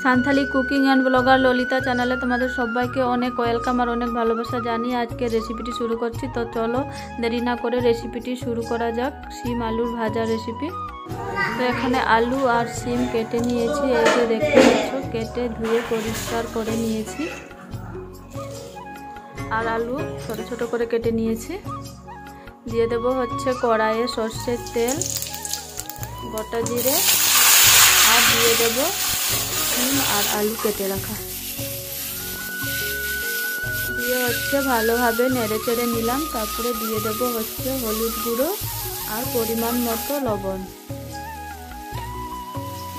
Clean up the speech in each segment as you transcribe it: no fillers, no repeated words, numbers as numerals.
Santhali cooking and blogger Lalita চ্যানেলে তোমাদের সবাইকে অনেক ওয়েলকাম আর অনেক ভালোবাসা জানিয়ে আজকে রেসিপিটি শুরু করছি। তো চলো দেরি না করে রেসিপিটি শুরু করা যাক। শিম আলুর ভাজা রেসিপি। তো এখানে আলু আর শিম কেটে নিয়েছি, এই যে দেখতে পাচ্ছ কেটে ধুয়ে পরিষ্কার করে নিয়েছি। আর আলু ছোট ছোট করে কেটে নিয়েছি। দিয়ে দেব হচ্ছে কড়াইয়ে সর্ষের তেল, গোটা জিরে, আর দিয়ে দেব শিম আর আলু কেটে রাখা। দিয়ে হচ্ছে ভালোভাবে নেড়ে চেড়ে নিলাম। তারপরে দিয়ে দেব হচ্ছে হলুদ গুঁড়ো আর পরিমাণ মতো লবণ।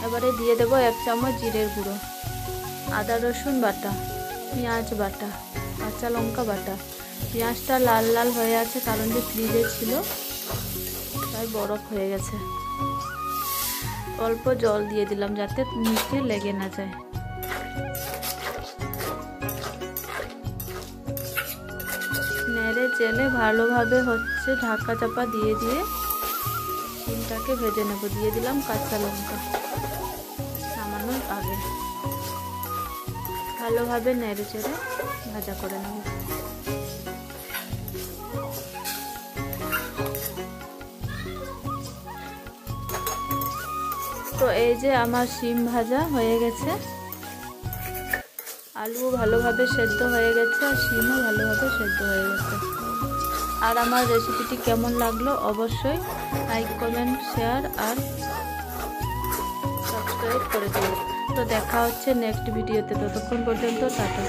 এবারে দিয়ে দেব 1 চামচ জিরের গুঁড়ো, আদা রসুন বাটা, পেঁয়াজ বাটা, কাঁচা লঙ্কা বাটা। পেঁয়াজটা লাল লাল হয়ে আছে কারণ যে ফ্রিজে ছিল তাই বরফ হয়ে গেছে। অল্প জল দিয়ে দিলাম যাতে নিচে লেগে না যায়। নেড়ে চেলে ভালোভাবে হচ্ছে ঢাকা চাপা দিয়ে দিয়ে শিমটাকে ভেজে নেব। দিয়ে দিলাম কাঁচা লঙ্কা নামানোর আগে। ভালোভাবে নেড়ে চেড়ে ভাজা করে নেব। তো এই যে আমার শিম ভাজা হয়ে গেছে, আলু ভালোভাবে সেদ্ধ হয়ে গেছে আর শিমও ভালোভাবে সেদ্ধ হয়ে গেছে। আর আমার রেসিপিটি কেমন লাগলো অবশ্যই লাইক, কমেন্ট, শেয়ার আর সাবস্ক্রাইব করে দিও। তো দেখা হচ্ছে নেক্সট ভিডিওতে, ততক্ষণ পর্যন্ত টাটা।